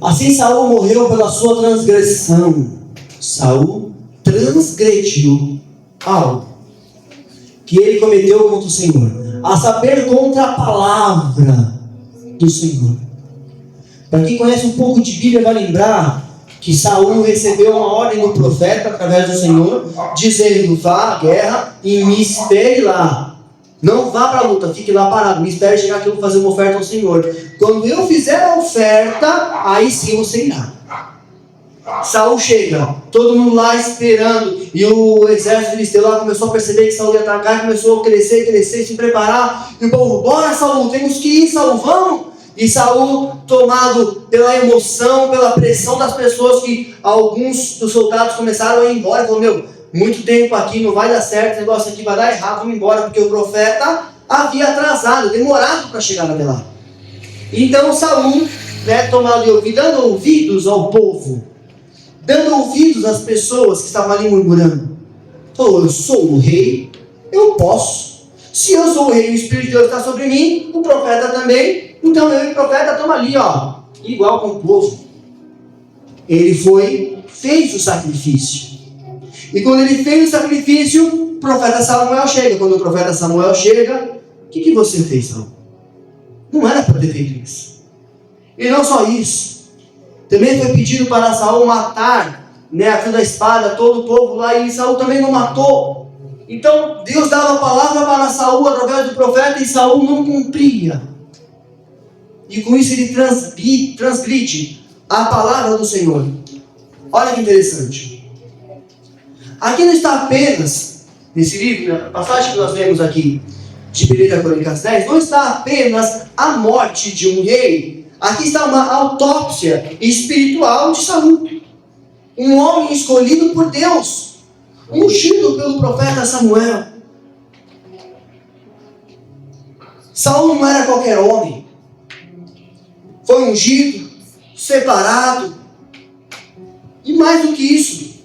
Assim Saul morreu pela sua transgressão. Saul transgrediu algo que ele cometeu contra o Senhor, a saber, contra a palavra do Senhor. Para quem conhece um pouco de Bíblia vai lembrar que Saul recebeu uma ordem do profeta através do Senhor, dizendo: vá à guerra e me espere lá. Não vá para a luta, fique lá parado, me espere chegar que eu vou fazer uma oferta ao Senhor. Quando eu fizer a oferta, aí sim você irá. Saul chega, todo mundo lá esperando, e o exército filisteu lá começou a perceber que Saul ia atacar, começou a crescer, se preparar, e o povo: bora Saul, temos que ir, Saul, vamos! E Saul, tomado pela emoção, pela pressão das pessoas, que alguns dos soldados começaram a ir embora, falou: meu, muito tempo aqui, não vai dar certo, esse negócio aqui vai dar errado, vamos embora, porque o profeta havia atrasado, demorado para chegar até lá. Então Saul, tomado de ouvido, dando ouvidos ao povo, dando ouvidos às pessoas que estavam ali murmurando, falou: eu sou o rei, eu posso. Se eu sou o rei e o Espírito de Deus está sobre mim, o profeta também, então eu e o profeta estamos ali, igual com o povo. Ele fez o sacrifício. E quando ele fez o sacrifício, o profeta Samuel chega. Quando o profeta Samuel chega, o que você fez, Saul? Não era para ter feito isso. E não só isso, também foi pedido para Saul matar, a fio da espada, todo o povo lá, e Saul também não matou. Então Deus dava a palavra para Saul através do profeta, e Saul não cumpria. E com isso ele transgride a palavra do Senhor. Olha que interessante. Aqui não está apenas, nesse livro, a passagem que nós lemos aqui, de 1 Crônicas 10, não está apenas a morte de um rei. Aqui está uma autópsia espiritual de Saul. Um homem escolhido por Deus, ungido pelo profeta Samuel. Saul não era qualquer homem. Foi ungido, separado. E mais do que isso,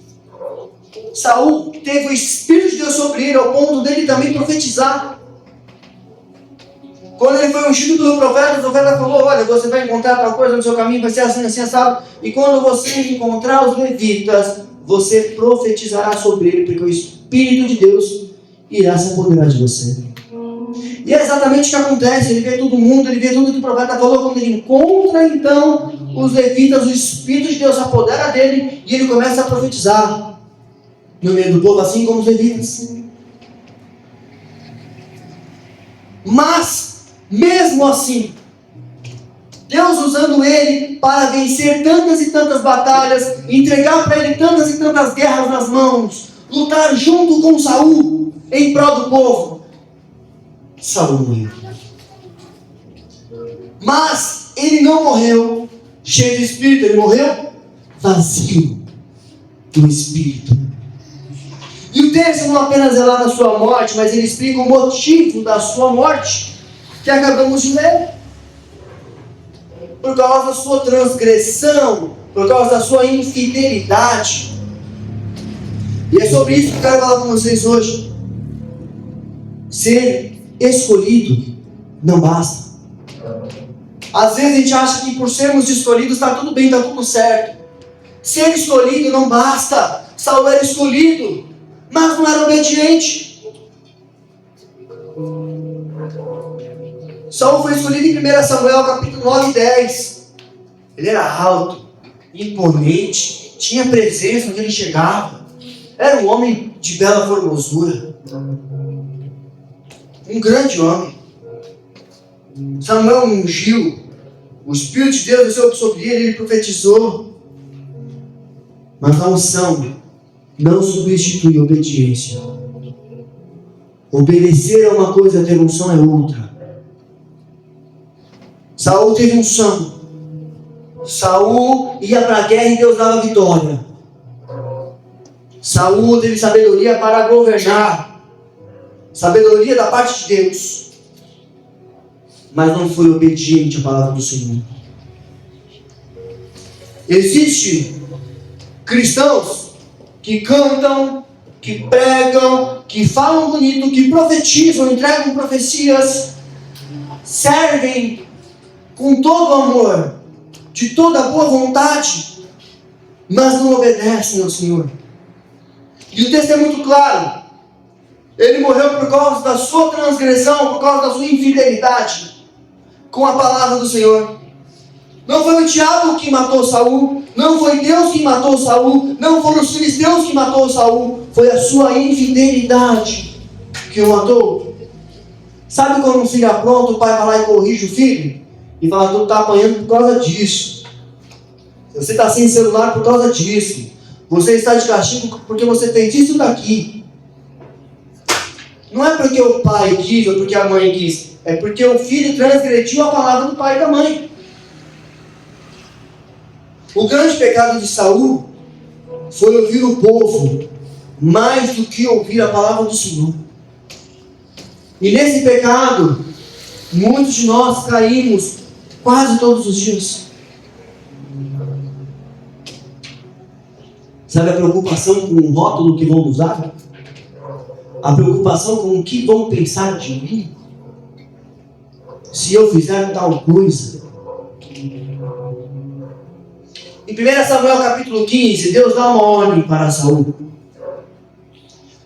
Saul teve o Espírito de Deus sobre ele, ao ponto dele também profetizar. Quando ele foi ungido pelo profeta, o profeta falou: olha, você vai encontrar tal coisa no seu caminho, vai ser assim, assim, assado. E quando você encontrar os levitas, você profetizará sobre ele, porque o Espírito de Deus irá se apoderar de você. E é exatamente o que acontece. Ele vê todo mundo, ele vê tudo que o profeta falou. Quando ele encontra então os levitas, o Espírito de Deus se apodera dele e ele começa a profetizar no meio do povo, assim como os levitas. Mas mesmo assim, Deus usando ele para vencer tantas e tantas batalhas, entregar para ele tantas e tantas guerras nas mãos, lutar junto com Saul em prol do povo, Saul morreu. Mas ele não morreu cheio de espírito, ele morreu vazio do espírito. E o texto não apenas relata a sua morte, mas ele explica o motivo da sua morte, que acabamos de ler. Por causa da sua transgressão, por causa da sua infidelidade. E é sobre isso que eu quero falar com vocês hoje. Ser escolhido não basta. Às vezes a gente acha que por sermos escolhidos está tudo bem, está tudo certo. Ser escolhido não basta. Saul era escolhido, mas não era obediente. Saul foi escolhido em 1 Samuel capítulo 9 e 10. Ele era alto, imponente, tinha presença onde ele chegava. Era um homem de bela formosura. Um grande homem. Samuel ungiu. O Espírito de Deus desceu sobre ele, ele profetizou. Mas a unção não substitui a obediência. Obedecer é uma coisa, ter unção é outra. Saul teve unção. Saul ia para a guerra e Deus dava vitória. Saul teve sabedoria para governar. Sabedoria da parte de Deus. Mas não foi obediente à palavra do Senhor. Existem cristãos que cantam, que pregam, que falam bonito, que profetizam, entregam profecias, servem com todo amor, de toda boa vontade, mas não obedecem ao Senhor. E o texto é muito claro. Ele morreu por causa da sua transgressão, por causa da sua infidelidade com a palavra do Senhor. Não foi o diabo que matou Saul, não foi Deus que matou Saul, não foram os filisteus que matou Saul, foi a sua infidelidade que o matou. Sabe quando um filho apronta, o pai vai lá e corrige o filho? E fala, tu está apanhando por causa disso. Você está sem celular por causa disso. Você está de castigo porque você fez isso daqui. Não é porque o pai quis ou porque a mãe quis. É porque o filho transgrediu a palavra do pai e da mãe. O grande pecado de Saul foi ouvir o povo mais do que ouvir a palavra do Senhor. E nesse pecado, muitos de nós caímos quase todos os dias. Sabe a preocupação com o rótulo que vão usar? A preocupação com o que vão pensar de mim? Se eu fizer tal coisa. Em 1 Samuel capítulo 15, Deus dá uma ordem para Saul.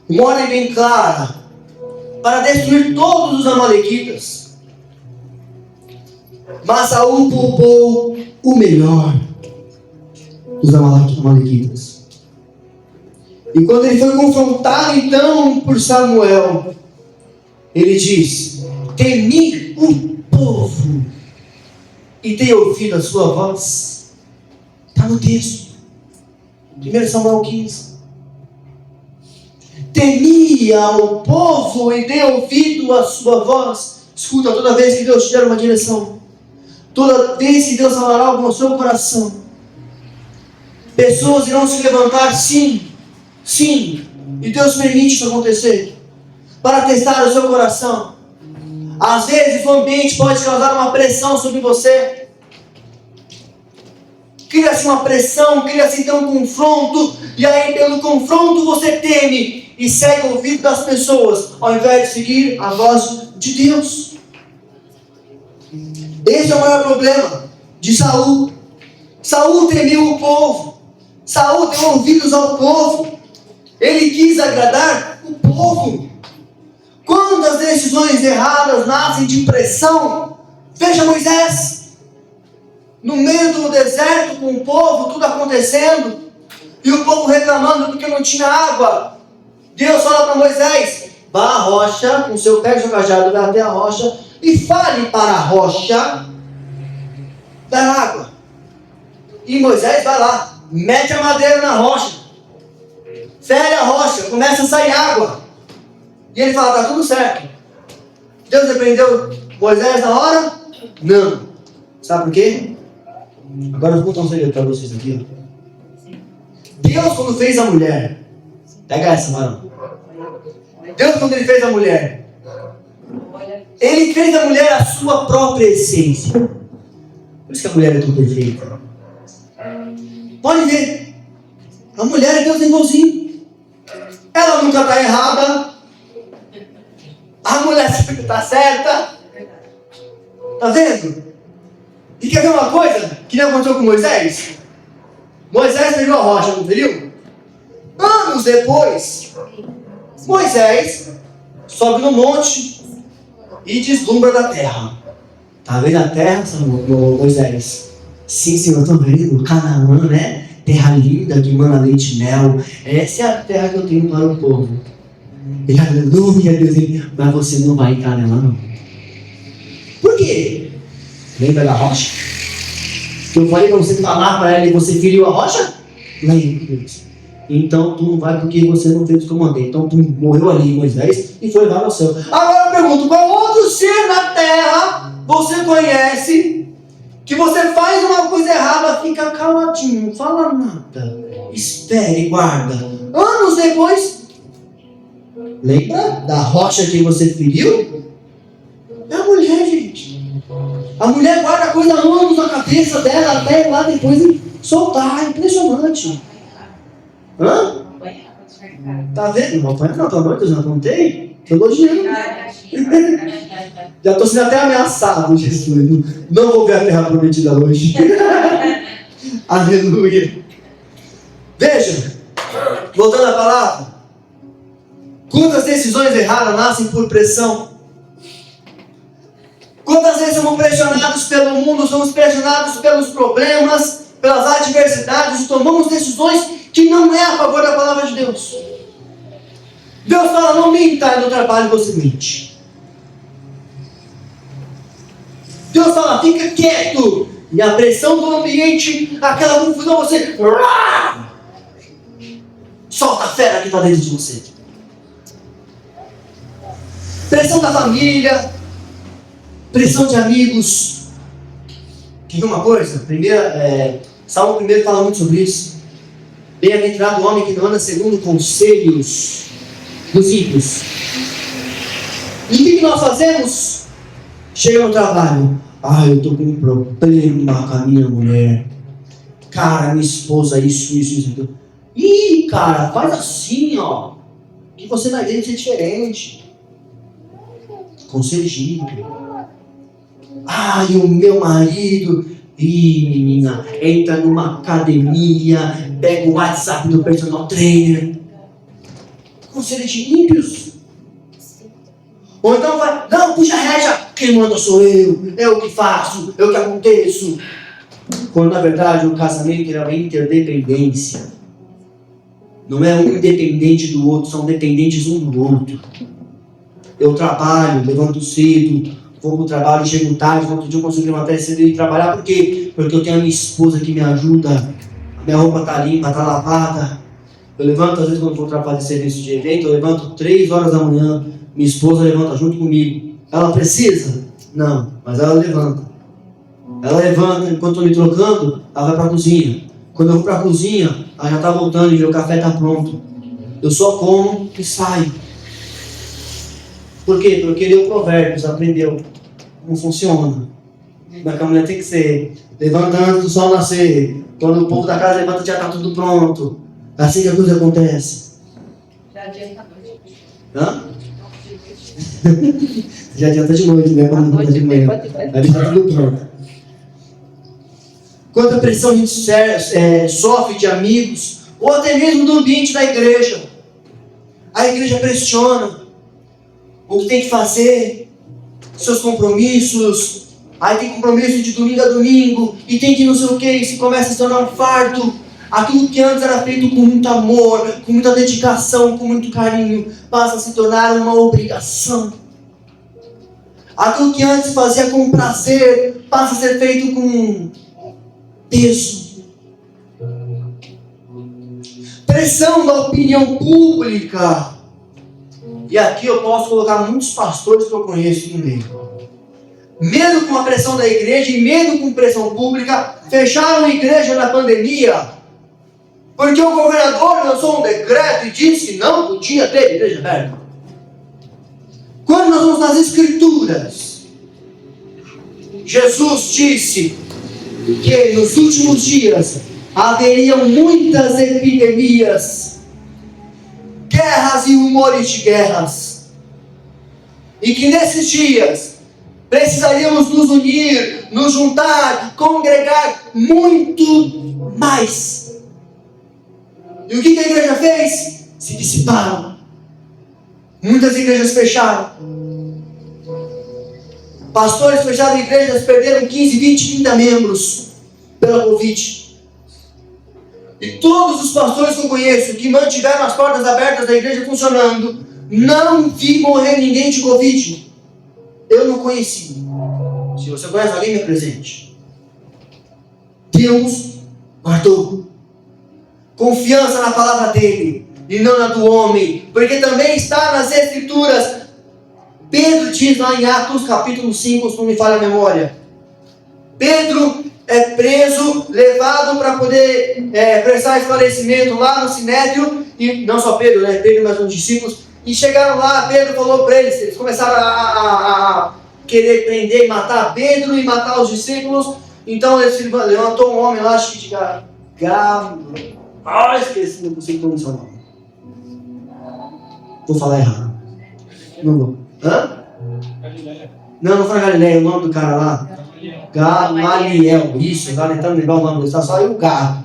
Uma ordem bem clara. Para destruir todos os amalequitas. Mas Saul poupou o melhor dos amalequitas. E quando ele foi confrontado então por Samuel, ele diz, temi o povo e tenho ouvido a sua voz. Está no texto. 1 Samuel 15. Temia o povo e dê ouvido a sua voz. Escuta, toda vez que Deus te der uma direção, toda vez que Deus falará algo no seu coração, pessoas irão se levantar, sim, e Deus permite isso acontecer, para testar o seu coração. Às vezes o ambiente pode causar uma pressão sobre você. Cria-se uma pressão, cria-se então um confronto, e aí pelo confronto você teme e segue o ouvido das pessoas, ao invés de seguir a voz de Deus. Esse é o maior problema de Saul. Saul temeu o povo. Saul deu ouvidos ao povo. Ele quis agradar o povo. Quantas decisões erradas nascem de pressão? Veja Moisés. No meio do deserto, com o povo, tudo acontecendo, e o povo reclamando porque não tinha água. Deus fala para Moisés, vá à rocha, com seu pé e seu cajado, vai até a rocha, e fale para a rocha dar água. E Moisés vai lá, mete a madeira na rocha, fere a rocha, começa a sair água. E ele fala, está tudo certo. Deus repreendeu Moisés na hora? Não. Sabe por quê? Agora eu vou contar um segredo para vocês aqui. Deus, quando fez a mulher, pega essa, varão. Deus, quando ele fez a mulher, ele fez a mulher a sua própria essência. Por isso que a mulher é tão perfeita. Pode ver. A mulher é Deus igualzinho. Ela nunca está errada. A mulher sempre está certa. Está vendo? E quer ver uma coisa que nem aconteceu com Moisés? Moisés pegou a rocha, não viu? Anos depois, Moisés sobe no monte e deslumbra da terra. Tá vendo a terra, Moisés? Sim, senhor, estou vendo. Canaã, né? Terra linda, que mana leite e mel. Essa é a terra que eu tenho para o povo. Ele, aleluia, Deus, mas você não vai entrar nela, não. Por quê? Lembra da rocha? Que eu falei para você falar para ela e você feriu a rocha? Lembra. Então tu não vai porque você não fez o que eu mandei. Então tu morreu ali, Moisés, e foi lá no céu. Agora eu pergunto, qual outro ser na terra você conhece que você faz uma coisa errada, fica caladinho, não fala nada, espere, guarda. Anos depois, lembra da rocha que você feriu? É a mulher, gente. A mulher guarda coisa anos na cabeça dela até lá depois soltar. É impressionante. Hã? Tá vendo? Não apanha não, pelo amor de Deus, não apontei. Teologia. Já estou sendo até ameaçado, Jesus. Não vou ver a terra prometida hoje. Aleluia. Veja, voltando à palavra. Quantas decisões erradas nascem por pressão? Quantas vezes somos pressionados pelo mundo, somos pressionados pelos problemas, pelas adversidades, e tomamos decisões que não é a favor da palavra de Deus. Deus fala, não minta no trabalho, você mente. Deus fala, fica quieto. E a pressão do ambiente, aquela confusão, você solta a fera que está dentro de você. Pressão da família, pressão de amigos. Quer ver uma coisa? Salmo 1 fala muito sobre isso. Bem-aventurado o homem que não anda segundo conselhos dos ímpios. E o que nós fazemos? Chega no trabalho. Eu estou com um problema com a minha mulher. Cara, minha esposa, isso. Ih, cara, faz assim, ó. Que você vai ver que é diferente. Conselho de ímpio. E o meu marido. Ih, menina, entra numa academia, pega o WhatsApp do personal trainer. Conselho de ímpios. Ou então vai, não, puxa a rédea, quem manda sou eu que faço, eu que aconteço. Quando na verdade o casamento é uma interdependência. Não é um independente do outro, são dependentes um do outro. Eu trabalho, levanto cedo, vou pro trabalho, chego tarde, no outro dia eu consigo levantar cedo e ir trabalhar. Por quê? Porque eu tenho a minha esposa que me ajuda, a minha roupa está limpa, está lavada. Eu levanto, às vezes quando vou fazer serviço de evento, eu levanto 3 horas da manhã, minha esposa levanta junto comigo. Ela precisa? Não, mas ela levanta. Ela levanta, enquanto eu estou me trocando, ela vai para a cozinha. Quando eu vou para a cozinha, ela já está voltando e o café está pronto. Eu só como e saio. Por quê? Porque leu Provérbios, aprendeu como funciona. Mas a mulher tem que ser levanta antes do sol nascer. Quando o povo da casa levanta, já está tudo pronto. Assim que a coisa acontece. Já adianta a noite. Hã? Já adianta de noite, né? Quando não de manhã. Aí está tudo pronto. Quanta pressão a gente sofre de amigos, ou até mesmo do ambiente da igreja. A igreja pressiona o que tem que fazer, seus compromissos. Aí tem compromisso de domingo a domingo, e tem que não sei o que, e se começa a se tornar um fardo. Aquilo que antes era feito com muito amor, com muita dedicação, com muito carinho, passa a se tornar uma obrigação. Aquilo que antes fazia com prazer, passa a ser feito com peso. Pressão da opinião pública. E aqui eu posso colocar muitos pastores que eu conheço no meio. Medo com a pressão da igreja e medo com pressão pública, fecharam a igreja na pandemia. Porque o governador lançou um decreto e disse que não podia ter igreja aberta. Quando nós vamos nas escrituras, Jesus disse que nos últimos dias haveriam muitas epidemias, guerras e rumores de guerras. E que nesses dias precisaríamos nos unir, nos juntar, congregar muito mais. E o que a igreja fez? Se dissiparam. Muitas igrejas fecharam. Pastores fecharam igrejas, perderam 15, 20, 30 membros pela Covid. E todos os pastores que eu conheço que mantiveram as portas abertas da igreja funcionando, não vi morrer ninguém de Covid. Eu não conheci. Se você conhece alguém, me apresente. Deus guardou. Confiança na palavra dele e não na do homem, porque também está nas escrituras. Pedro diz lá em Atos capítulo 5, se não me falha a memória, Pedro é preso, levado para poder prestar esclarecimento lá no Sinédrio, e não só Pedro, Pedro mas os discípulos, e chegaram lá, Pedro falou para eles começaram a querer prender e matar Pedro e matar os discípulos. Então ele levantou um homem lá, acho que de esqueci, não consigo pronunciar o nome. Vou falar errado. Não vou. Hã? Não foi na Galileia, o nome do cara lá. Gamaliel. Isso, agora tentando lembrar o nome dele, só aí o Gá.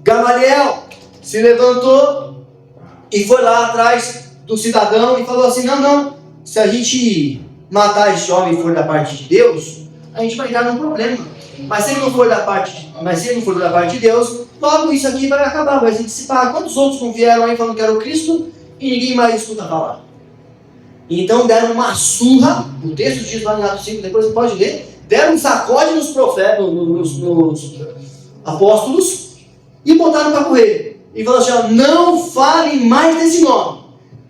Gamaliel se levantou e foi lá atrás do cidadão e falou assim: não, se a gente matar esse homem e for da parte de Deus, a gente vai entrar num problema. Mas se ele não for da parte de Deus, logo isso aqui vai acabar, vai se dissipar. Quantos outros não vieram aí falando que era o Cristo e ninguém mais escuta falar? Então deram uma surra, o texto diz lá em Atos 5, depois você pode ler, deram um sacode nos profetas, nos apóstolos e botaram para correr. E falaram assim: ó, não falem mais desse nome,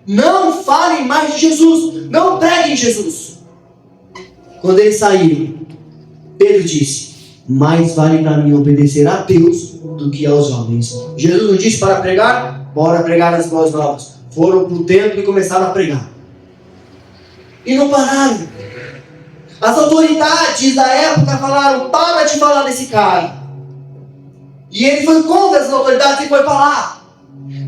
não falem mais de Jesus, não preguem Jesus. Quando eles saíram, Pedro disse: mais vale para mim obedecer a Deus do que aos homens. Jesus não disse para pregar? Bora pregar as boas novas. Foram para o templo e começaram a pregar. E não pararam. As autoridades da época falaram: para de falar desse cara. E ele foi contra essas autoridades e foi falar.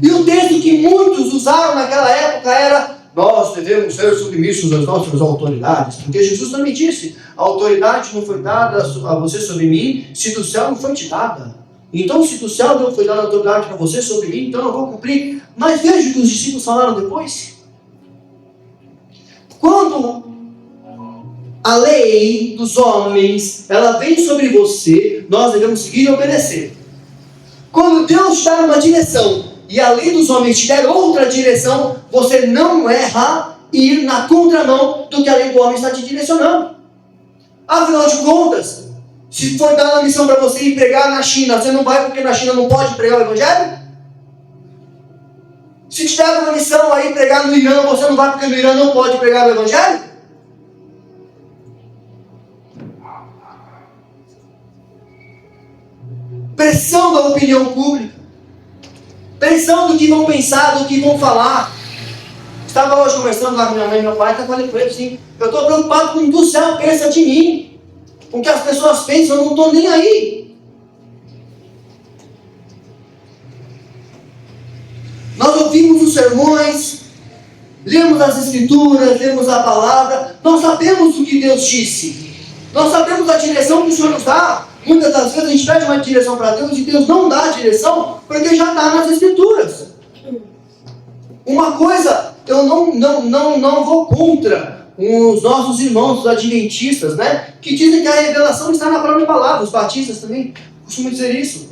E o texto que muitos usaram naquela época era: nós devemos ser submissos às nossas autoridades. Porque Jesus também disse: a autoridade não foi dada a você sobre mim, se do céu não foi te dada. Então, se do céu não foi dada a autoridade para você sobre mim, então eu vou cumprir. Mas veja o que os discípulos falaram depois. Quando a lei dos homens, ela vem sobre você, nós devemos seguir e obedecer. Quando Deus te dá uma direção e a lei dos homens te der outra direção, você não erra ir na contramão do que a lei do homem está te direcionando. Afinal de contas, se for dar uma missão para você ir pregar na China, você não vai porque na China não pode pregar o Evangelho? Se te der uma missão aí pregar no Irã, você não vai porque no Irã não pode pregar o Evangelho? Pressão da opinião pública, pressão do que vão pensar, do que vão falar. Estava hoje conversando lá com minha mãe e meu pai, falei com ele assim: eu estou preocupado com o que o céu pensa de mim, com o que as pessoas pensam, eu não estou nem aí. Nós ouvimos os sermões, lemos as escrituras, lemos a palavra, nós sabemos o que Deus disse, nós sabemos a direção que o Senhor nos dá. Muitas das vezes a gente pede uma direção para Deus e Deus não dá a direção porque já está nas escrituras. Uma coisa, eu não vou contra os nossos irmãos, os adventistas, né, que dizem que a revelação está na própria palavra. Os batistas também costumam dizer isso.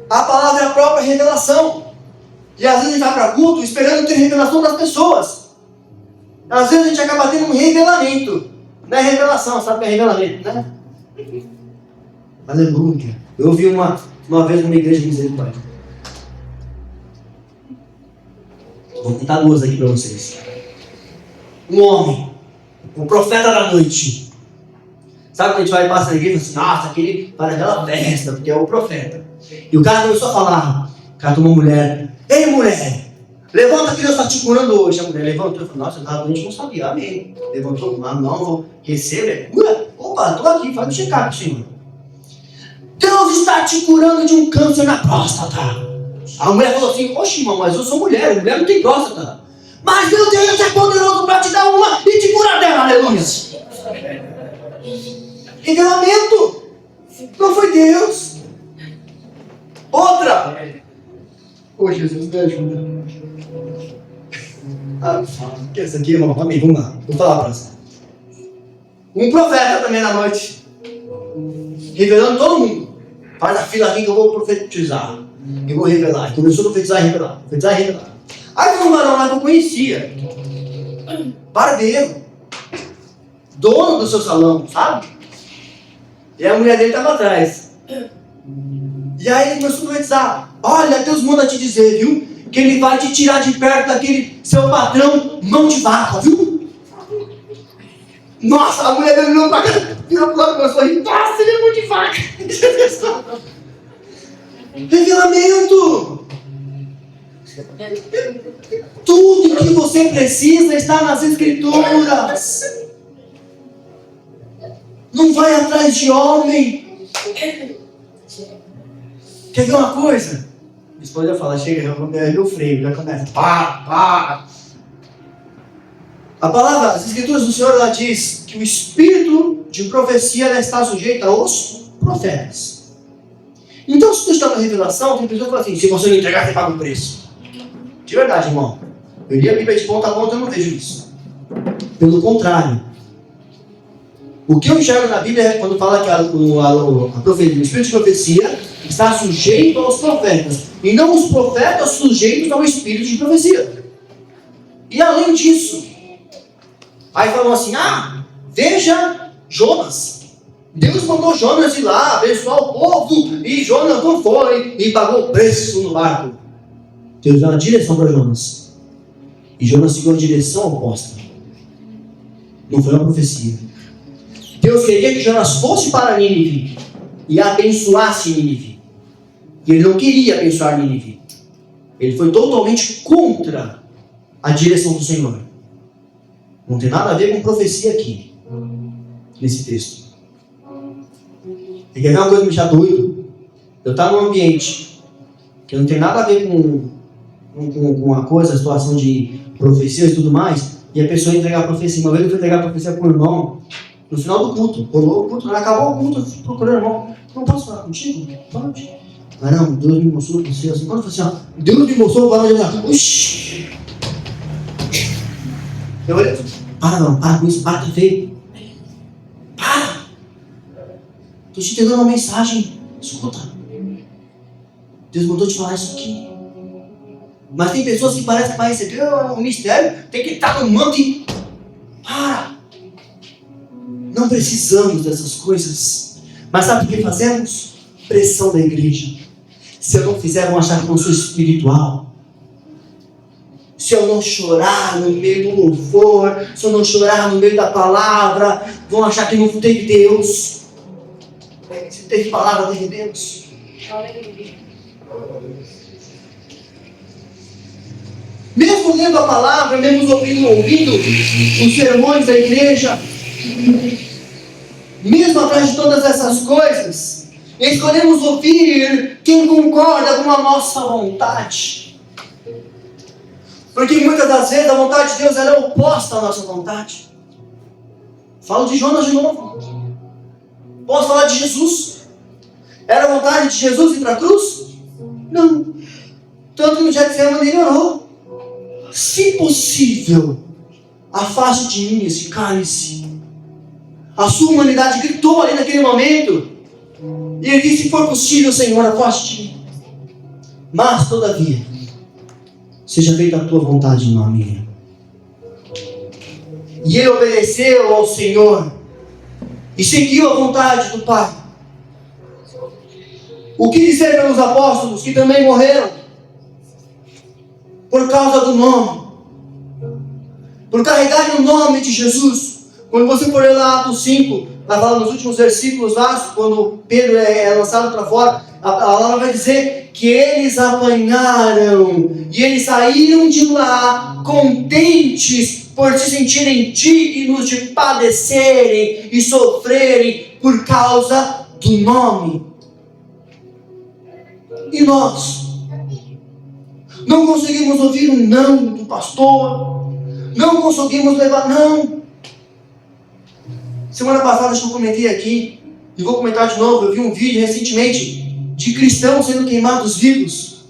A palavra é a própria revelação. E às vezes a gente vai para culto esperando ter revelação das pessoas. Às vezes a gente acaba tendo um revelamento. Não é revelação, sabe o que é revelamento, né? Aleluia. Eu ouvi uma vez numa igreja de misericórdia. Vou contar duas aqui para vocês. Um homem, um profeta da noite. Sabe quando a gente vai passar na igreja e fala assim: nossa, aquele vai naquela festa, porque é o profeta. E o cara começou a falar. O cara tomou uma mulher: ei, mulher, levanta que Deus está te curando hoje. A mulher levantou e falou: nossa, eu estava doente, não sabia. Amém. Levantou: não, receba, cura. Opa, estou aqui, faz um check-up, Senhor. Deus está te curando de um câncer na próstata. A mulher falou assim: oxe, irmão, mas eu sou mulher não tem próstata. Mas meu Deus é poderoso para te dar uma e te curar dela, aleluia. Revelamento. Não foi Deus. Outra. Ô Jesus, me ajuda. Que essa aqui, irmão, amém, vamos lá. Vou falar a próxima. Um profeta também na noite, revelando todo mundo. Faz a fila aqui que eu vou profetizar. Eu vou revelar. Começou a profetizar e revelar. Profetizar e revelar. Aí foi um varão lá que eu conhecia. Barbeiro. Dono do seu salão, sabe? E a mulher dele estava atrás. E aí ele começou a profetizar: olha, Deus manda te dizer, viu? Que ele vai te tirar de perto daquele seu patrão, mão de vaca, viu? Nossa, a mulher dele não pra cá, virou pro lado e começou a rir. Nossa, ele é mão de vaca. Revelamento. Tudo que você precisa está nas escrituras. Não vai atrás de homem. Quer ver uma coisa? A esposa fala: chega, eu freio, já começa. Para. A palavra, as escrituras do Senhor, ela diz que o espírito de profecia ela está sujeito aos profetas. Então, se tu está na revelação, tem pessoas que falam assim, se você não entregar, você paga o preço. De verdade, irmão. Eu li a Bíblia de ponta a ponta, eu não vejo isso. Pelo contrário. O que eu enxergo na Bíblia é quando fala que a profecia, o espírito de profecia está sujeito aos profetas. E não os profetas sujeitos ao espírito de profecia. E além disso, aí falam assim, veja Jonas. Deus mandou Jonas ir lá, abençoar o povo, e Jonas não foi, e pagou o preço no barco. Deus deu uma direção para Jonas. E Jonas seguiu a direção oposta. Não foi uma profecia. Deus queria que Jonas fosse para Nínive e abençoasse Nínive. E ele não queria abençoar Nínive. Ele foi totalmente contra a direção do Senhor. Não tem nada a ver com profecia aqui, nesse texto. E quer ver uma coisa que me deixa doido? Eu estava num ambiente que não tem nada a ver com a coisa, a situação de profecia e tudo mais, e a pessoa entregar a profecia. Uma vez eu fui entregar a profecia para o irmão, no final do culto. Rolou o culto, acabou o culto, eu fui procurando o irmão. Não posso falar contigo? Pode. Não, Deus me mostrou você assim. Quando eu falei assim, Deus me mostrou o varão de Deus. Uxi! Eu olhei, para com isso, para, tá feio. Para! Estou te entregando uma mensagem. Escuta. Deus mandou te falar isso aqui. Mas tem pessoas que parecem que vai receber um mistério, tem que estar no manto e... Para! Não precisamos dessas coisas. Mas sabe o que fazemos? Pressão da igreja. Se eu não fizer, vão achar que eu não sou espiritual. Se eu não chorar no meio do louvor, se eu não chorar no meio da palavra, vão achar que não teve Deus. Se teve palavra, teve Deus. Mesmo lendo a palavra, mesmo ouvindo os sermões da igreja, mesmo atrás de todas essas coisas, escolhemos ouvir quem concorda com a nossa vontade. Porque muitas das vezes a vontade de Deus é oposta à nossa vontade. Falo de Jonas de novo. Posso falar de Jesus? Era a vontade de Jesus ir para a cruz? Não. Tanto que no Getsemane ele orou. Se possível, afaste de mim esse cálice. A sua humanidade gritou ali naquele momento. E ele disse, se for possível, Senhor, afaste de mim. Mas, todavia, seja feita a tua vontade, não a minha. E ele obedeceu ao Senhor e seguiu a vontade do Pai. O que dizer pelos apóstolos que também morreram por causa do nome, por carregarem o nome de Jesus? Quando você for ler lá Atos 5, vai falar nos últimos versículos lá, quando Pedro é lançado para fora, a palavra vai dizer que eles apanharam e eles saíram de lá contentes por se sentirem dignos de padecerem e sofrerem por causa do nome. E nós não conseguimos ouvir um não do pastor, não conseguimos levar não. Semana passada acho que eu comentei aqui, e vou comentar de novo. Eu vi um vídeo recentemente de cristãos sendo queimados vivos,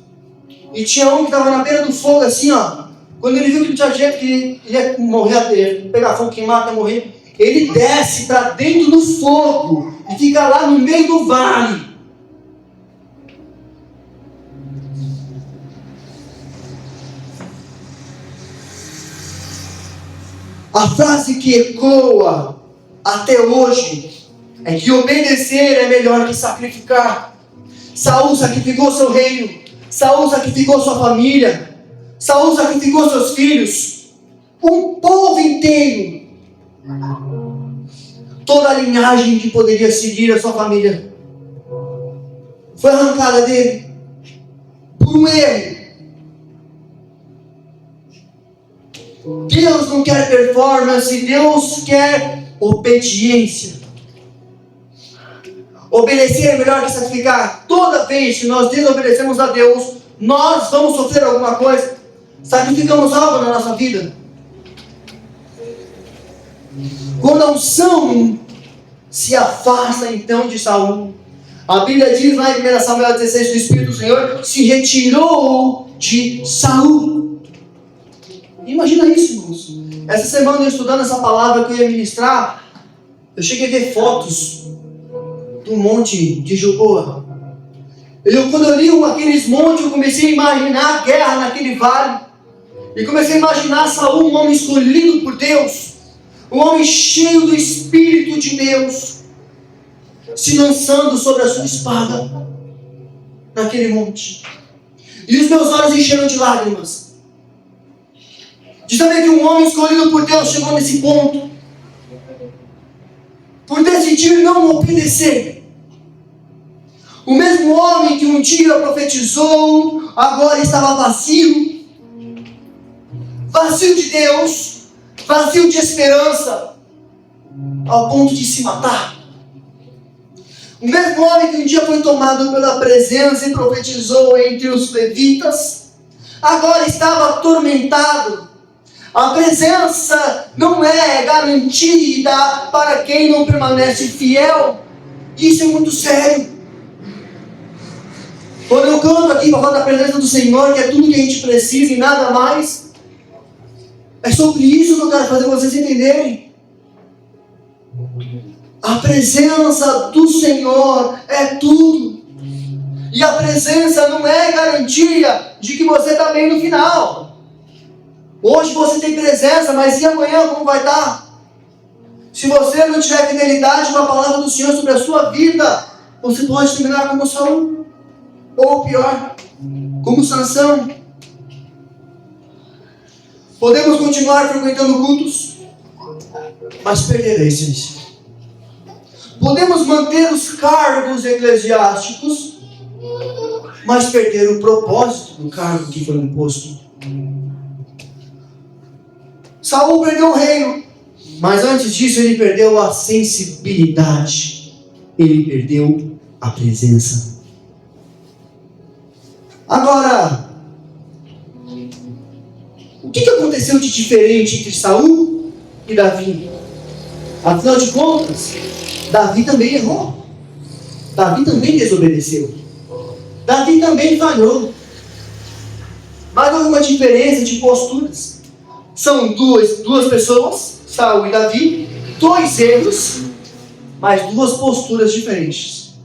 e tinha um que estava na beira do fogo assim, ó. Quando ele viu que tinha gente que ia morrer, ia pegar fogo, queimado, ia morrer, ele desce para dentro do fogo e fica lá no meio do vale. A frase que ecoa até hoje é que obedecer é melhor que sacrificar. Saul sacrificou seu reino, Saul sacrificou sua família, Saul sacrificou seus filhos, um povo inteiro, toda a linhagem que poderia seguir a sua família foi arrancada dele por um erro. Deus não quer performance, Deus quer obediência. Obedecer é melhor que sacrificar. Toda vez que nós desobedecemos a Deus, nós vamos sofrer alguma coisa. Sacrificamos algo na nossa vida. Quando a unção se afasta então de Saul, a Bíblia diz lá em 1 Samuel 16, o Espírito do Senhor se retirou de Saul. Imagina isso, irmãos. Essa semana eu estudando essa palavra que eu ia ministrar, eu cheguei a ver fotos do monte de Gilboa. Quando eu li aqueles montes, eu comecei a imaginar a guerra naquele vale. E comecei a imaginar Saul, um homem escolhido por Deus, um homem cheio do Espírito de Deus, se lançando sobre a sua espada naquele monte. E os meus olhos encheram de lágrimas de saber que um homem escolhido por Deus chegou nesse ponto, por decidir não obedecer. O mesmo homem que um dia profetizou, agora estava vazio de Deus, vazio de esperança, ao ponto de se matar. O mesmo homem que um dia foi tomado pela presença e profetizou entre os levitas, agora estava atormentado. A presença não é garantida para quem não permanece fiel. Isso é muito sério. Quando eu canto aqui para falar da presença do Senhor, que é tudo que a gente precisa e nada mais, é sobre isso que eu quero fazer vocês entenderem. A presença do Senhor é tudo. E a presença não é garantia de que você está bem no final. Hoje você tem presença, mas e amanhã como vai estar? Se você não tiver fidelidade com a palavra do Senhor sobre a sua vida, você pode terminar como Saul. Ou pior, como Sansão. Podemos continuar frequentando cultos, mas perder a essência. Podemos manter os cargos eclesiásticos, mas perder o propósito do cargo que foi imposto. Saul perdeu o reino, mas antes disso ele perdeu a sensibilidade. Ele perdeu a presença. Agora, o que aconteceu de diferente entre Saul e Davi? Afinal de contas, Davi também errou. Davi também desobedeceu. Davi também falhou. Mas houve uma diferença de posturas. São duas pessoas, Saul e Davi, dois erros, mas duas posturas diferentes.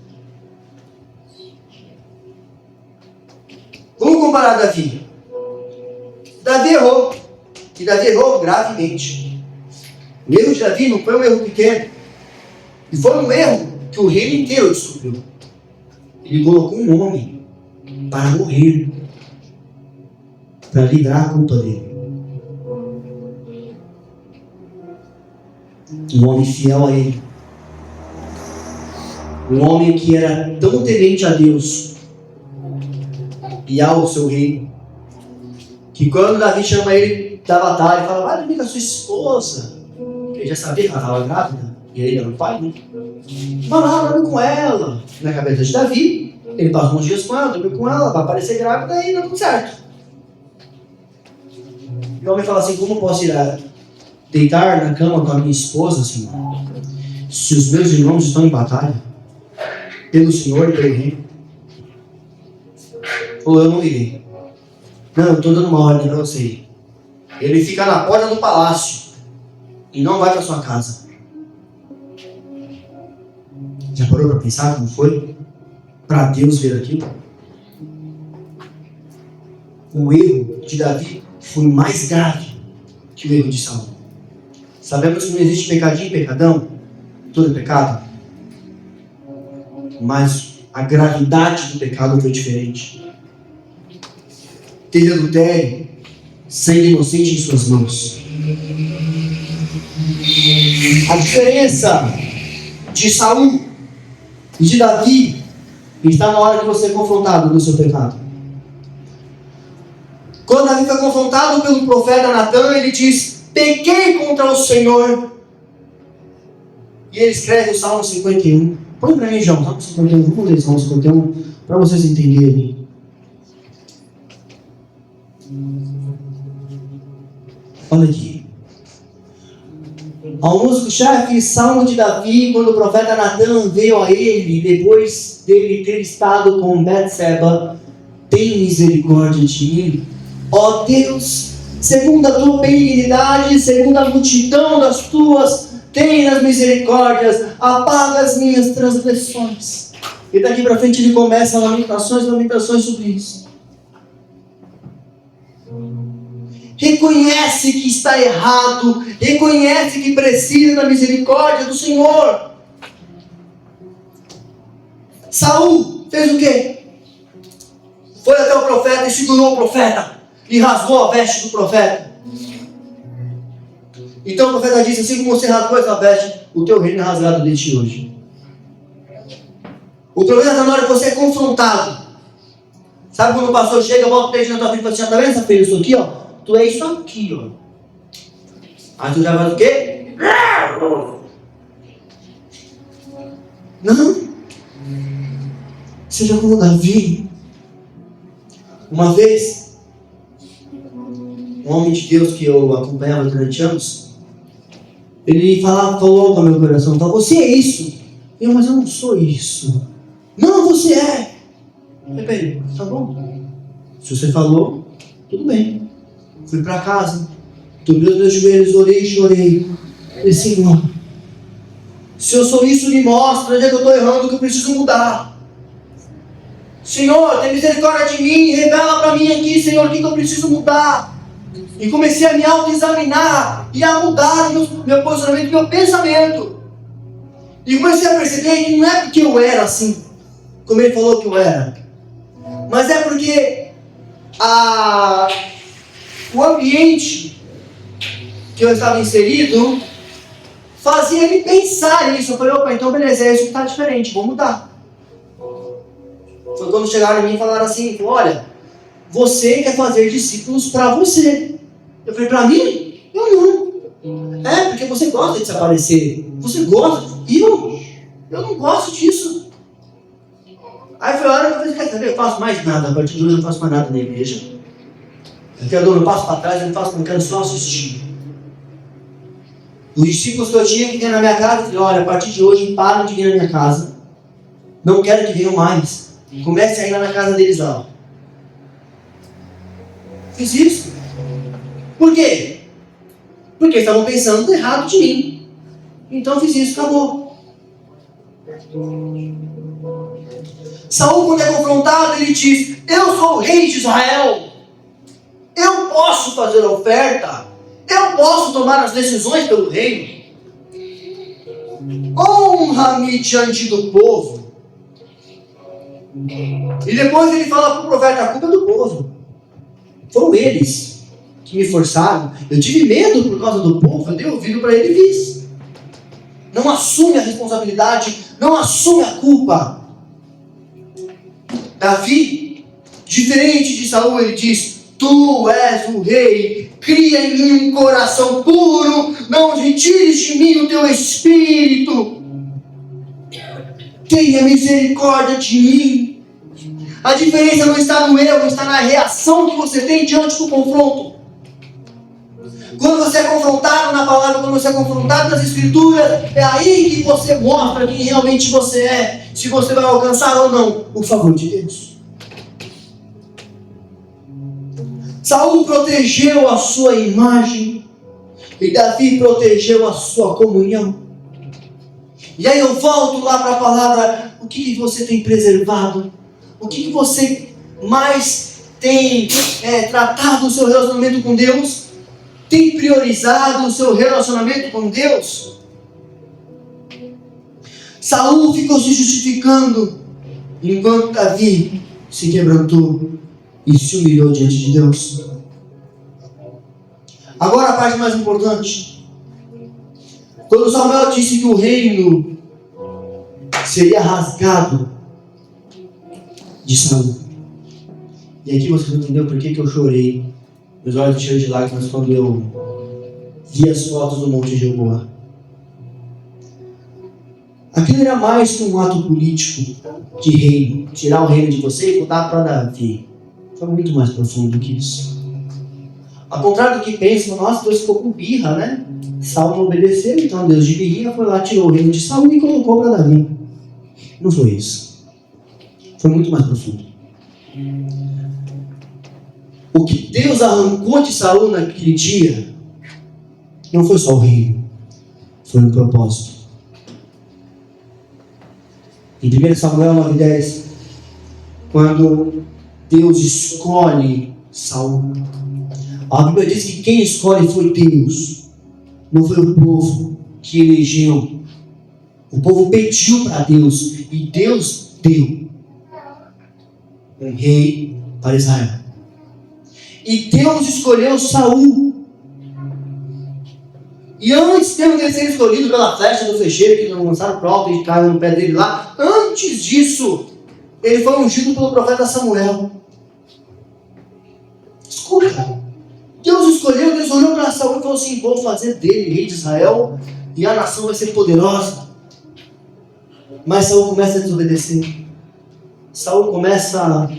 Vamos comparar Davi. Davi errou. E Davi errou gravemente. O erro de Davi não foi um erro pequeno. E foi um erro que o reino inteiro descobriu. Ele colocou um homem para morrer, para livrar a culpa dele. Um homem fiel a ele. Um homem que era tão temente a Deus e ao seu reino, que quando Davi chama ele da batalha, fala: vai dormir com a sua esposa. Ele já sabia que ela estava grávida, e ele era o pai, né? Vai lá, dorme com ela. Na cabeça de Davi, ele passa uns dias com ela, dorme com ela, vai aparecer grávida e dá tudo certo. E o homem fala assim: como posso ir deitar na cama com a minha esposa, Senhor, se os meus irmãos estão em batalha pelo Senhor e pelo reino? Ou eu não irei. Não, eu estou dando uma ordem para você ir. Ele fica na porta do palácio e não vai para sua casa. Já parou para pensar como foi para Deus ver aquilo? O erro de Davi foi mais grave que o erro de Saul. Sabemos que não existe pecadinho e pecadão, todo é pecado, mas a gravidade do pecado foi diferente. Teve adultério, sangue inocente em suas mãos. A diferença de Saul e de Davi está na hora que você é confrontado no seu pecado. Quando Davi foi confrontado pelo profeta Natan, ele diz: pequei contra o Senhor. E ele escreve o Salmo 51. Põe para mim, João, Salmo 51. Vamos ler o Salmo 51 para vocês entenderem. Olha aqui. Ao músico-chefe, Salmo de Davi, quando o profeta Natan veio a ele, depois dele ter estado com Betseba: tem misericórdia de mim, ó Deus, segundo a tua benignidade, segundo a multidão das tuas, tem as misericórdias, apaga as minhas transgressões. E daqui para frente ele começa lamentações sobre isso. Reconhece que está errado, reconhece que precisa da misericórdia do Senhor. Saul fez o quê? Foi até o profeta e segurou o profeta e rasgou a veste do profeta. Então o profeta disse: assim como você rasgou essa veste, o teu reino é rasgado de ti hoje. O problema está na hora que você é confrontado. Sabe quando o pastor chega, bota o dedo na tua frente e fala assim: tá vendo essa filha, isso aqui, ó? Tu é isso aqui, ó. Aí tu já faz o quê? Não. Seja como Davi. Uma vez, um homem de Deus que eu acompanhava durante anos, ele falou para o meu coração: falou, você é isso. Mas eu não sou isso. Não, você é. Peraí, tá bom. Se você falou, tudo bem. Fui para casa, dobrei os meus joelhos, orei e chorei. Falei: Senhor, se eu sou isso, me mostra onde é que eu estou errando, que eu preciso mudar. Senhor, tem misericórdia de mim, revela para mim aqui, Senhor, o que eu preciso mudar. E comecei a me auto-examinar e a mudar meu posicionamento, meu pensamento. E comecei a perceber que não é porque eu era assim, como ele falou que eu era, mas é porque o ambiente que eu estava inserido fazia ele pensar nisso. Eu falei: opa, então beleza, é isso que está diferente, vou mudar. Foi quando chegaram em mim e falaram assim: olha, você quer fazer discípulos para você. Eu falei: para mim? Eu não. Porque você gosta de se aparecer, você gosta, e eu não gosto disso. Aí foi a hora que eu falei: quer saber, eu faço mais nada, a partir de hoje eu não faço mais nada na igreja. Eu não passo para trás, eu não faço, não quero só assistir. Os discípulos que eu tinha que vir na minha casa, eu falei: olha, a partir de hoje param de vir na minha casa, não quero que venham mais, comece a ir lá na casa deles lá. Fiz isso. Por quê? Porque eles estavam pensando errado de mim. Então fiz isso, acabou. Saul, quando é confrontado, ele diz: eu sou o rei de Israel, eu posso fazer a oferta, eu posso tomar as decisões pelo reino. Honra-me diante do povo. E depois ele fala para o profeta: a culpa é do povo, foram eles que me forçaram, eu tive medo por causa do povo, eu dei ouvido para ele e fiz. Não assume a responsabilidade, não assume a culpa. Davi, diferente de Saul, ele diz: tu és o rei, cria em mim um coração puro, não retires de mim o teu espírito, tenha misericórdia de mim. A diferença não está no erro, está na reação que você tem diante do confronto. Quando você é confrontado na palavra, quando você é confrontado nas escrituras, é aí que você mostra quem realmente você é, se você vai alcançar ou não o favor de Deus. Saul protegeu a sua imagem e Davi protegeu a sua comunhão. E aí eu volto lá para a palavra: o que você tem preservado? O que você mais tem tratado o seu relacionamento com Deus? Tem priorizado o seu relacionamento com Deus? Saul ficou se justificando, enquanto Davi se quebrantou e se humilhou diante de Deus. Agora a parte mais importante. Quando Samuel disse que o reino seria rasgado de Saul. E aqui você entendeu por que eu chorei, meus olhos cheios de lágrimas, quando eu vi as fotos do Monte Gilboa. Aquilo era mais que um ato político de reino, tirar o reino de você e botar para Davi. Foi muito mais profundo do que isso. Ao contrário do que pensam, nossa, Deus ficou com birra, né? Saul não obedeceu, então Deus de birrinha foi lá, tirou o reino de Saul e colocou para Davi. Não foi isso. Foi muito mais profundo. O que Deus arrancou de Saul naquele dia não foi só o reino, foi um propósito. Em 1 Samuel 9:10, quando Deus escolhe Saul, a Bíblia diz que quem escolhe foi Deus, não foi o povo que elegeu. O povo pediu para Deus e Deus deu um rei para Israel. E Deus escolheu Saul. E antes mesmo de ele ser escolhido pela flecha do flecheiro, que não lançaram pro alto e caíram no pé dele lá, antes disso, ele foi ungido pelo profeta Samuel. Escuta, Deus escolheu, Deus olhou para Saul e falou assim: vou fazer dele rei de Israel e a nação vai ser poderosa. Mas Saul começa a desobedecer. Saul começa,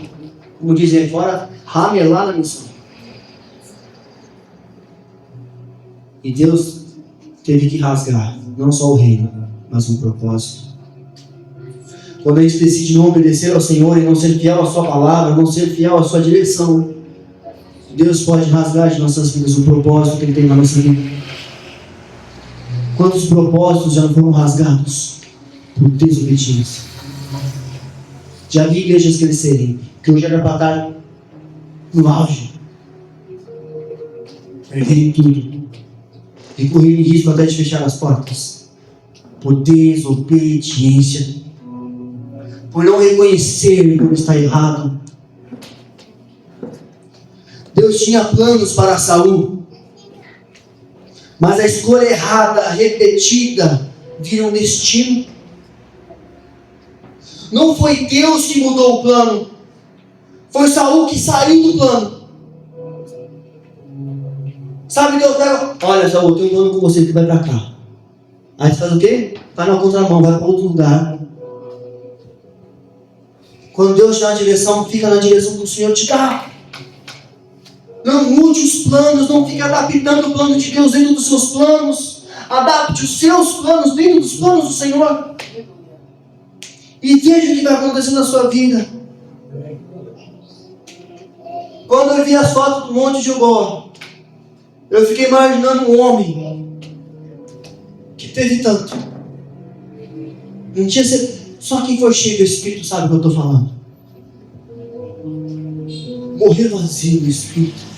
como dizem fora, ramelar na missão. E Deus teve que rasgar, não só o reino, mas um propósito. Quando a gente decide não obedecer ao Senhor e não ser fiel à sua palavra, não ser fiel à sua direção, Deus pode rasgar de nossas vidas o propósito que Ele tem na nossa vida. Quantos propósitos já não foram rasgados por desobediência? Já vi igrejas crescerem, que hoje era para estar no auge, perderem tudo e correrem risco até de fechar as portas por desobediência, por não reconhecer quando está errado. Deus tinha planos para Saul, mas a escolha errada, repetida, vira um destino. Não foi Deus que mudou o plano, foi Saul que saiu do plano. Sabe, Deus pega, olha Saul, eu tenho um plano com você que vai para cá. Aí você faz o quê? Vai na contramão, vai para outro lugar. Quando Deus te dá uma direção, fica na direção que o Senhor te dá. Não mude os planos, não fique adaptando o plano de Deus dentro dos seus planos. Adapte os seus planos dentro dos planos do Senhor. E veja o que vai acontecer na sua vida. Quando eu vi as fotos do Monte Gilboa, eu fiquei imaginando um homem que teve tanto. Não tinha só quem foi cheio do Espírito sabe o que eu estou falando. Morrer vazio do Espírito.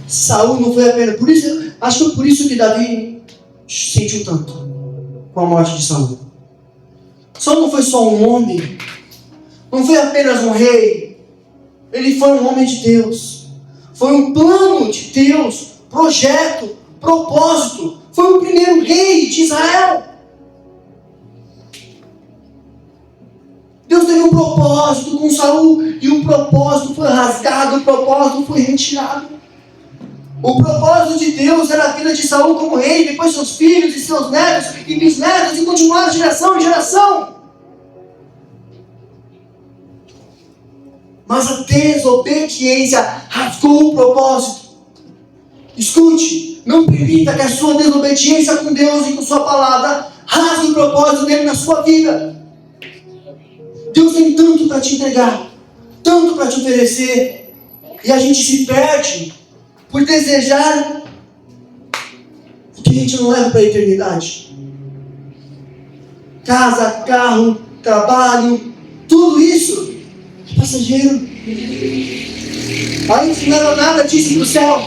Saul não foi apenas, por isso, acho que foi por isso que Davi sentiu tanto com a morte de Saul. Saul não foi só um homem, não foi apenas um rei, ele foi um homem de Deus, foi um plano de Deus, projeto, propósito, foi o primeiro rei de Israel. Deus teve um propósito com Saul e o propósito foi rasgado, o propósito foi retirado. O propósito de Deus era a vida de Saul como rei, depois seus filhos e seus netos e bisnetos e continuar de geração em geração. Mas a desobediência rasgou o propósito. Escute, não permita que a sua desobediência com Deus e com sua palavra rasgue o propósito dele na sua vida. Deus tem tanto para te entregar, tanto para te oferecer, e a gente se perde por desejar o que a gente não leva para a eternidade. Casa, carro, trabalho, tudo isso é passageiro. A gente não leva nada disso para o céu.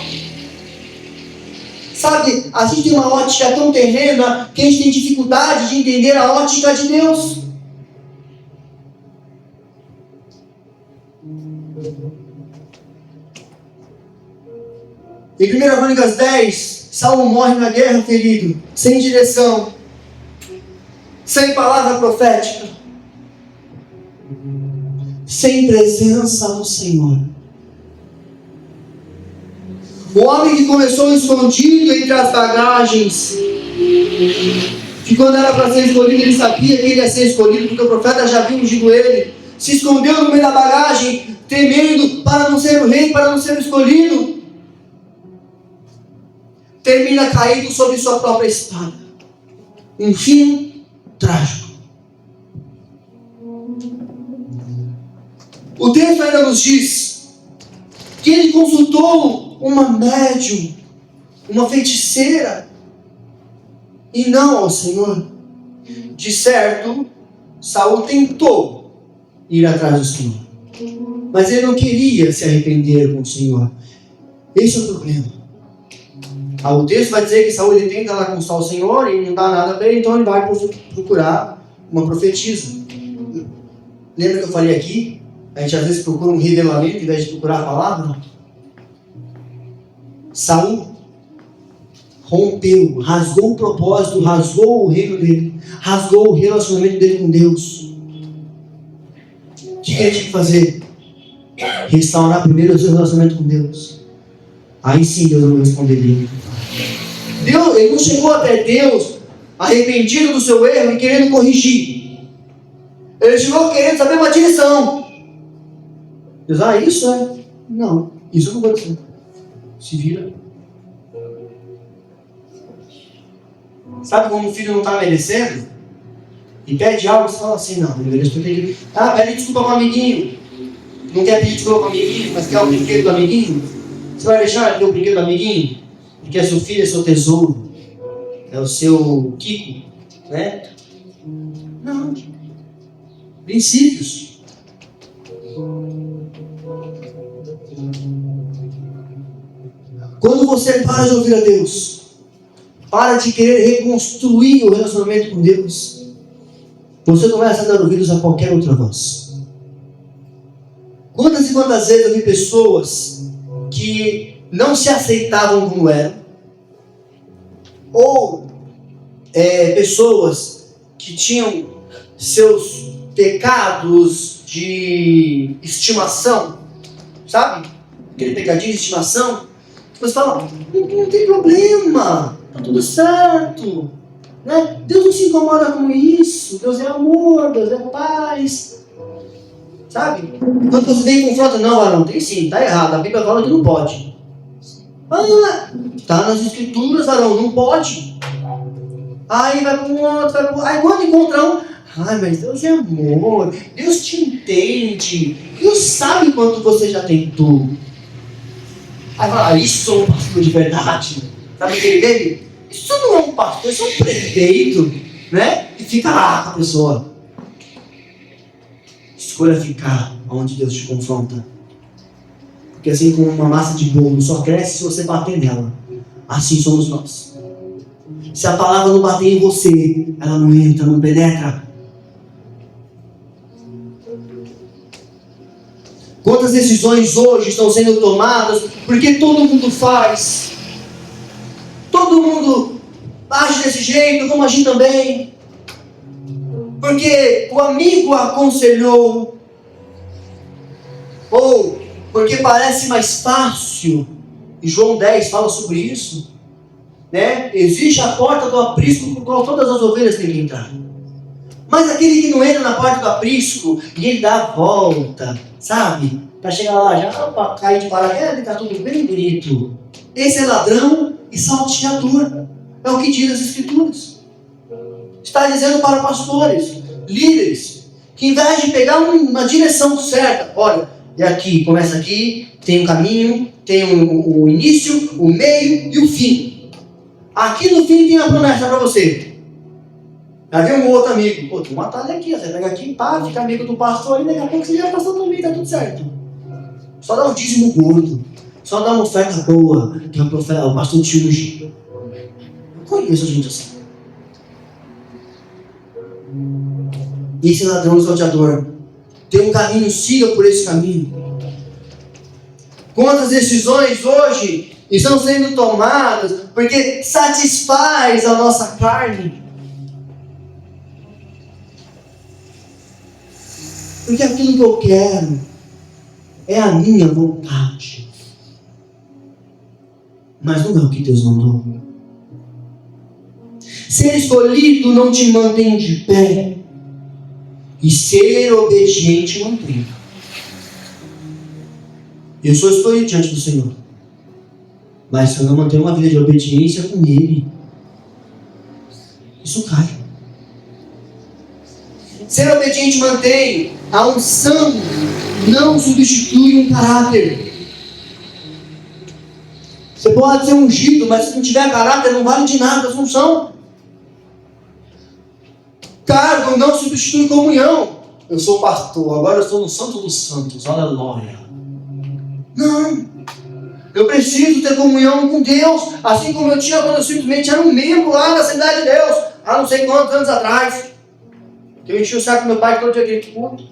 Sabe, a gente tem uma ótica tão terrena que a gente tem dificuldade de entender a ótica de Deus. Em 1 Crônicas 10, Saul morre na guerra ferido, sem direção, sem palavra profética, sem presença do Senhor. O homem que começou escondido entre as bagagens, que quando era para ser escolhido, ele sabia que ele ia ser escolhido, porque o profeta já havia ungido ele, se escondeu no meio da bagagem, temendo para não ser o rei, para não ser o escolhido. termina caído sobre sua própria espada. Um fim trágico. O texto ainda nos diz que ele consultou uma médium, uma feiticeira, e não ao Senhor. De certo, Saul tentou ir atrás do Senhor, mas ele não queria se arrepender com o Senhor. Esse é o problema. O texto vai dizer que Saul ele tenta lá consultar o Senhor e não dá nada para ele, então ele vai procurar uma profetisa. Lembra que eu falei aqui? A gente às vezes procura um revelamento em vez de procurar a palavra. Saul rompeu, rasgou o propósito, rasgou o reino dele, rasgou o relacionamento dele com Deus. O que ele tinha que fazer? Restaurar primeiro o seu relacionamento com Deus. Aí sim Deus não responderia. Ele não chegou até Deus arrependido do seu erro e querendo corrigir. Ele chegou querendo saber uma direção. Deus, isso é? Não, isso eu não vou dizer. Se vira. Sabe como o filho não está merecendo? E pede algo, você fala assim, não mereço que eu tenho que... pede desculpa para o amiguinho. Não quer pedir desculpa para o amiguinho, mas quer o brinquedo do amiguinho? Você vai deixar ele ter o brinquedo do amiguinho? Porque seu filho é seu tesouro. É o seu Kiko, né? Não. Princípios. Quando você para de ouvir a Deus, para de querer reconstruir o relacionamento com Deus, você começa a dar ouvidos a qualquer outra voz. Quantas e quantas vezes eu vi pessoas que não se aceitavam como eram, ou pessoas que tinham seus pecados de estimação, sabe? Aquele pecadinho de estimação. Você fala, não tem problema, tá tudo certo, né? Deus não se incomoda com isso. Deus é amor, Deus é paz, sabe? Quando você vem e confronta, não, varão, tem sim, tá errado, a Bíblia fala que não pode. Tá nas escrituras, varão, não pode. Aí vai para um outro, aí quando encontra um, mas Deus é amor, Deus te entende, Deus sabe quanto você já tentou. Aí fala, isso é um pastor de verdade. Sabe aquele dele? Isso não é um pastor, isso é um prefeito, né? E fica lá com a pessoa. Escolha ficar onde Deus te confronta. Porque assim como uma massa de bolo só cresce se você bater nela. Assim somos nós. Se a palavra não bater em você, ela não entra, não penetra. Quantas decisões hoje estão sendo tomadas porque todo mundo faz? Todo mundo age desse jeito, vamos agir também. Porque o amigo aconselhou, ou porque parece mais fácil. E João 10 fala sobre isso, né? Existe a porta do aprisco por qual todas as ovelhas têm que entrar. Mas aquele que não entra na porta do aprisco e ele dá a volta, sabe? Para chegar lá já, para cair de paraquedas e tá tudo bem bonito. Esse é ladrão e salteador. É o que diz as Escrituras. Está dizendo para pastores, líderes, que em vez de pegar uma direção certa, olha, e aqui, começa aqui, tem um caminho, tem o início, o meio e o fim. Aqui no fim tem uma promessa para você. Já viu um outro amigo? Pô, tem uma atalho aqui, você pega aqui, pá, fica amigo do pastor e daqui a pouco você já passou também, tá tudo certo. Só dá um dízimo gordo, só dá uma oferta boa, que o pastor te unge. Eu conheço gente assim. Esse ladrão salteador tem um caminho, siga por esse caminho. Quantas decisões hoje estão sendo tomadas porque satisfaz a nossa carne? Porque aquilo que eu quero é a minha vontade. Mas não é o que Deus mandou. Ser escolhido não te mantém de pé. E ser obediente mantém. Eu sou escolhido diante do Senhor. Mas se eu não manter uma vida de obediência com Ele, isso cai. Ser obediente mantém. A unção não substitui um caráter. Você pode ser ungido, mas se não tiver caráter, não vale de nada a unção. Cargo não substitui comunhão. Eu sou pastor, agora eu estou no Santo dos Santos, aleluia. Não. Eu preciso ter comunhão com Deus, assim como eu tinha quando eu simplesmente era um membro lá na Assembleia de Deus, há não sei quantos anos atrás. Que eu enchi o saco do meu pai todo dia aquele culto.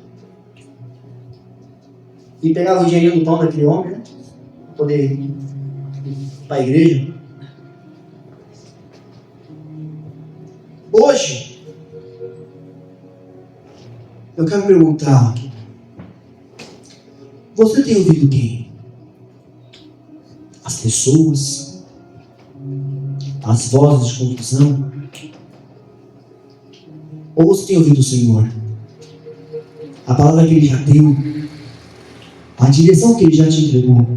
E pegava o dinheirinho do pão daquele homem, né? Pra poder ir para a igreja. Hoje, eu quero perguntar: você tem ouvido quem? As pessoas? As vozes de confusão? Ou você tem ouvido o Senhor? A palavra que Ele já deu, a direção que Ele já te entregou.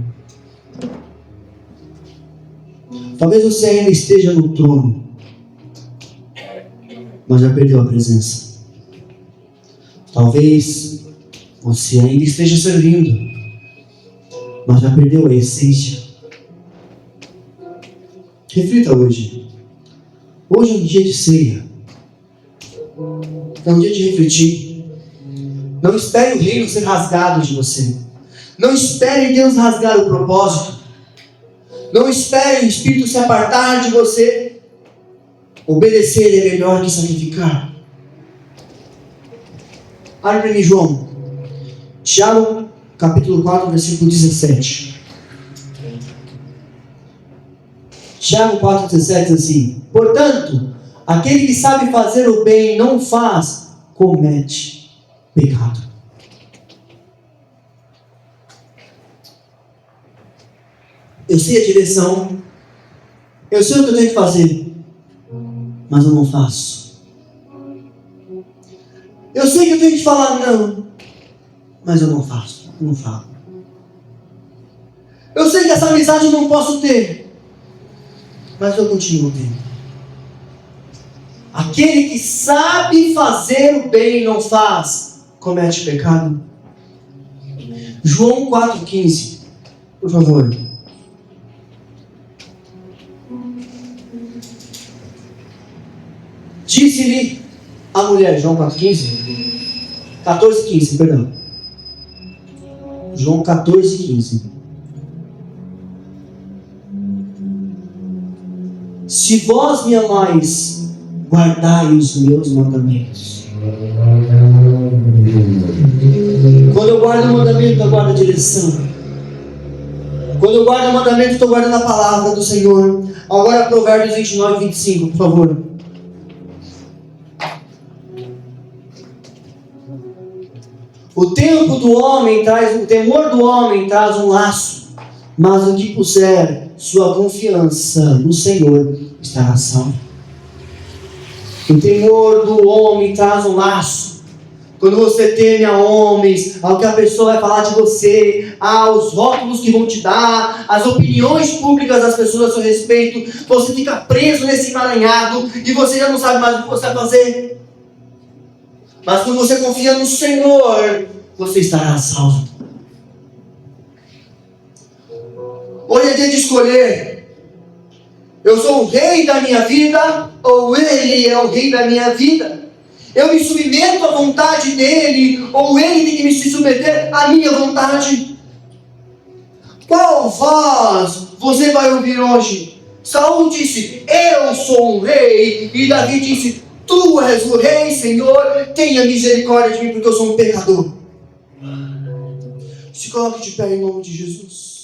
Talvez você ainda esteja no trono, mas já perdeu a presença. Talvez você ainda esteja servindo, mas já perdeu a essência. Reflita hoje. Hoje é um dia de ceia. É um dia de refletir. Não espere o reino ser rasgado de você. Não espere Deus rasgar o propósito. Não espere o Espírito se apartar de você. Obedecer é melhor que sacrificar. Abre para mim, João. Tiago, capítulo 4, versículo 17. Tiago 4, 17 diz assim: portanto, aquele que sabe fazer o bem e não faz, comete pecado. Eu sei a direção, eu sei o que eu tenho que fazer, mas eu não faço. Eu sei que eu tenho que falar não, mas eu não faço, não falo. Eu sei que essa amizade eu não posso ter, mas eu continuo tendo. Aquele que sabe fazer o bem e não faz, comete pecado. João 4,15, por favor. Disse-lhe a mulher, João 4,15? 14,15, perdão. João 14,15. Se vós me amais, guardai os meus mandamentos. Quando eu guardo o mandamento, eu guardo a direção. Quando eu guardo o mandamento, estou guardando a palavra do Senhor. Agora Provérbios 29, 25, por favor. O temor do homem traz um laço, mas o que puser sua confiança no Senhor estará salvo. O temor do homem traz um laço. Quando você teme a homens, ao que a pessoa vai falar de você, aos rótulos que vão te dar, às opiniões públicas das pessoas a seu respeito, você fica preso nesse emaranhado e você já não sabe mais o que você vai fazer. Mas quando você confia no Senhor, você estará salvo. Hoje é dia de escolher. Eu sou o rei da minha vida, ou Ele é o rei da minha vida? Eu me submeto à vontade dEle, ou Ele tem que me submeter à minha vontade? Qual voz você vai ouvir hoje? Saul disse: eu sou um rei. E Davi disse: tu és o rei, Senhor, tenha misericórdia de mim, porque eu sou um pecador. Se coloque de pé em nome de Jesus.